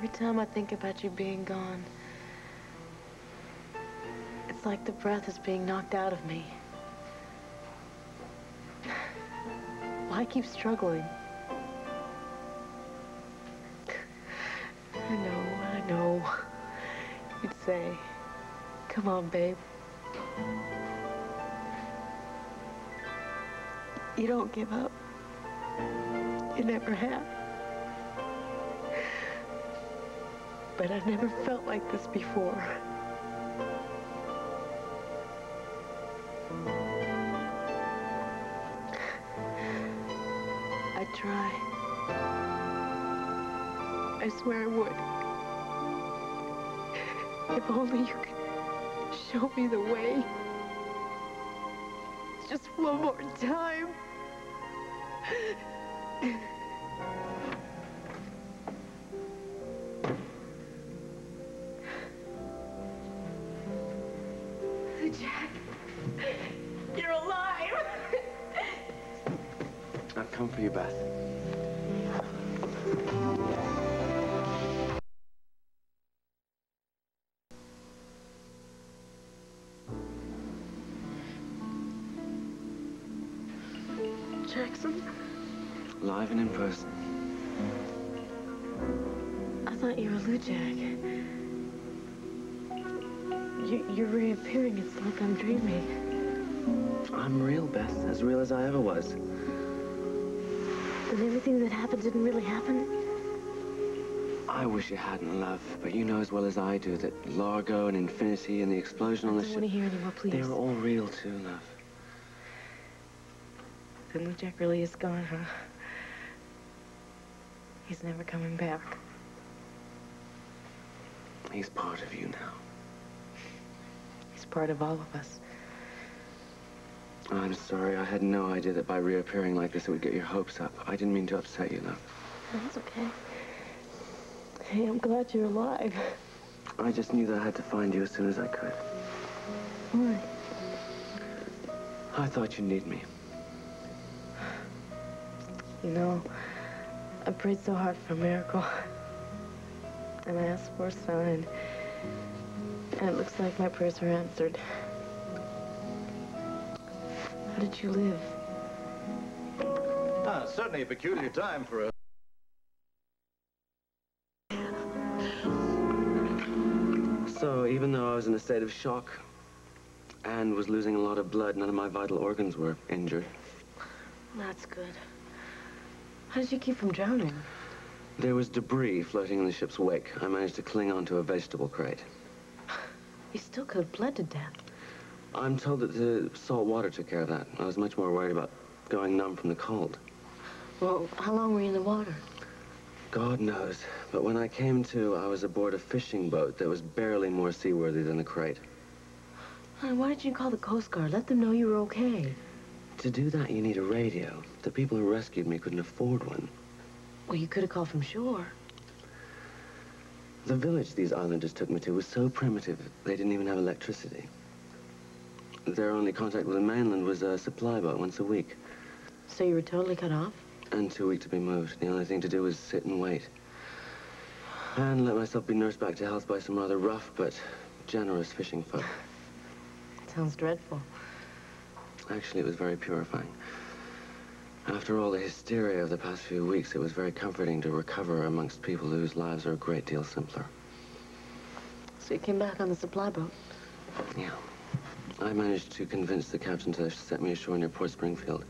Every time I think about you being gone, it's like the breath is being knocked out of me. Why keep struggling? I know. You'd say, come on, babe. You don't give up. You never have. But I never felt like this before. I'd try. I swear I would. If only you could show me the way. Just one more time. Lujack, you're alive. I've come for you, Beth. Jackson? Live and in person. I thought you were Lujack. You're reappearing. It's like I'm dreaming. I'm real, Beth. As real as I ever was. And everything that happened didn't really happen? I wish it hadn't, love. But you know as well as I do that Largo and Infinity and the explosion on the ship... I don't want to hear anymore, please. They were all real, too, love. Then Lujack really is gone, huh? He's never coming back. He's part of you now. He's part of all of us. I'm sorry. I had no idea that by reappearing like this, it would get your hopes up. I didn't mean to upset you, love. That's okay. Hey, I'm glad you're alive. I just knew that I had to find you as soon as I could. Why? I thought you'd need me. You know, I prayed so hard for a miracle. And I asked for a sign. And it looks like my prayers were answered. How did you live? Ah, certainly a peculiar time for a... So, even though I was in a state of shock and was losing a lot of blood, none of my vital organs were injured. That's good. How did you keep from drowning? There was debris floating in the ship's wake. I managed to cling onto a vegetable crate. You still could have bled to death. I'm told that the salt water took care of that. I was much more worried about going numb from the cold. Well, how long were you in the water? God knows. But when I came to, I was aboard a fishing boat that was barely more seaworthy than the crate. Honey, why didn't you call the Coast Guard? Let them know you were okay. To do that, you need a radio. The people who rescued me couldn't afford one. Well, you could have called from shore. The village these islanders took me to was so primitive, they didn't even have electricity. Their only contact with the mainland was a supply boat once a week. So you were totally cut off? And too weak to be moved. The only thing to do was sit and wait. And let myself be nursed back to health by some rather rough but generous fishing folk. Sounds dreadful. Actually, it was very purifying. After all the hysteria of the past few weeks, it was very comforting to recover amongst people whose lives are a great deal simpler. So you came back on the supply boat? Yeah. I managed to convince the captain to set me ashore near Port Springfield.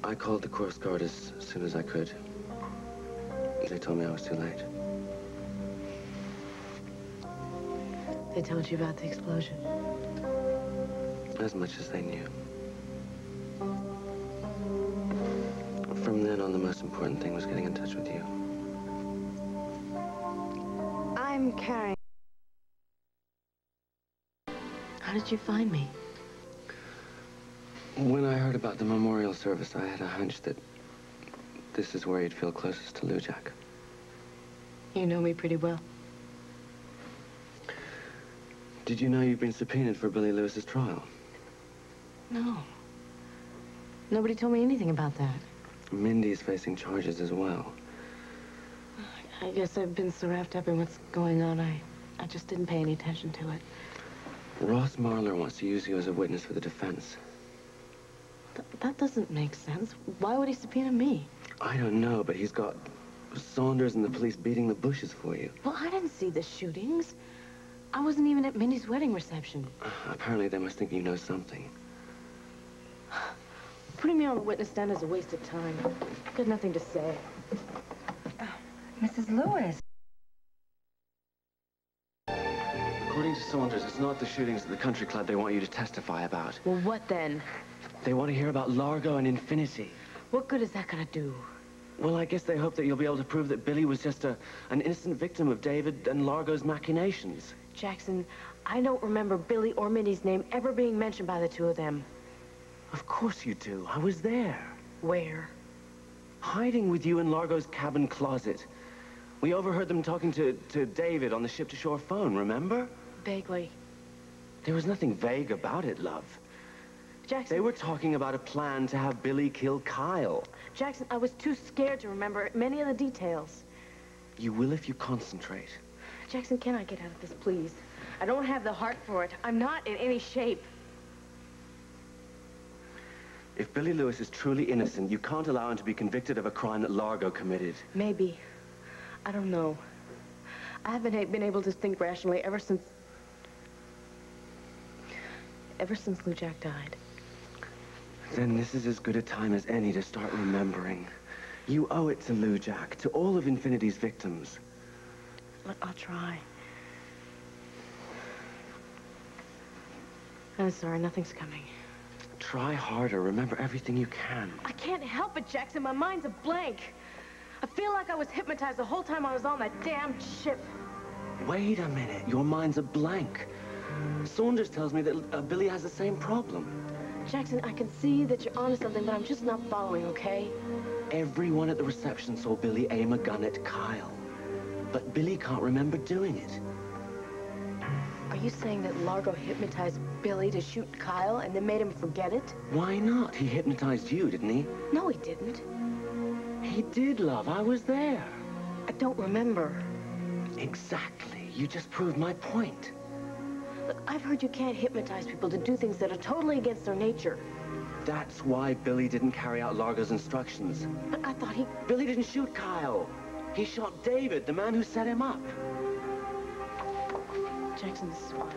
I called the Coast Guard as soon as I could. They told me I was too late. They told you about the explosion? As much as they knew. From then on, the most important thing was getting in touch with you. I'm carrying... How did you find me? When I heard about the memorial service, I had a hunch that this is where you'd feel closest to Lujack. You know me pretty well. Did you know you've been subpoenaed for Billy Lewis's trial? No. Nobody told me anything about that. Mindy's facing charges as well. I guess I've been so wrapped up in what's going on, I just didn't pay any attention to it. Ross Marler wants to use you as a witness for the defense. That doesn't make sense. Why would he subpoena me? I don't know, but he's got Saunders and the police beating the bushes for you. Well, I didn't see the shootings. I wasn't even at Minnie's wedding reception. Apparently they must think you know something. Putting me on the witness stand is a waste of time. Got nothing to say. Mrs. Lewis. According to Saunders, it's not the shootings at the country club they want you to testify about. Well, what then? They want to hear about Largo and Infinity. What good is that gonna do? Well, I guess they hope that you'll be able to prove that Billy was just an innocent victim of David and Largo's machinations. Jackson, I don't remember Billy or Minnie's name ever being mentioned by the two of them. Of course you do. I was there. Where? Hiding with you in Largo's cabin closet. We overheard them talking to David on the ship-to-shore phone, remember? Vaguely. There was nothing vague about it, love. Jackson... They were talking about a plan to have Billy kill Kyle. Jackson, I was too scared to remember many of the details. You will if you concentrate. Jackson, can I get out of this, please? I don't have the heart for it. I'm not in any shape. If Billy Lewis is truly innocent, you can't allow him to be convicted of a crime that Largo committed. Maybe. I don't know. I haven't been able to think rationally ever since Lujack died. Then this is as good a time as any to start remembering. You owe it to Lujack, to all of Infinity's victims. Look, I'll try. I'm sorry, nothing's coming. Try harder. Remember everything you can. I can't help it, Jackson. My mind's a blank. I feel like I was hypnotized the whole time I was on that damn ship. Wait a minute. Your mind's a blank. Saunders tells me that Billy has the same problem. Jackson, I can see that you're onto something, but I'm just not following, okay? Everyone at the reception saw Billy aim a gun at Kyle. But Billy can't remember doing it. Are you saying that Largo hypnotized Billy to shoot Kyle and then made him forget it? Why not? He hypnotized you, didn't he? No, he didn't. He did, love. I was there. I don't remember. Exactly. You just proved my point. Look, I've heard you can't hypnotize people to do things that are totally against their nature. That's why Billy didn't carry out Largo's instructions. But I thought he... Billy didn't shoot Kyle. He shot David, the man who set him up. Jackson, this is wild.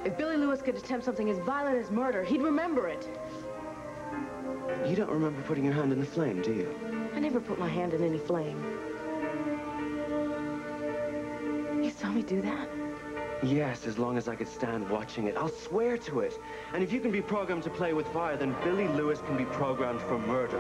If Billy Lewis could attempt something as violent as murder, he'd remember it. You don't remember putting your hand in the flame, do you? I never put my hand in any flame. You saw me do that? Yes, as long as I could stand watching it. I'll swear to it. And if you can be programmed to play with fire, then Billy Lewis can be programmed for murder.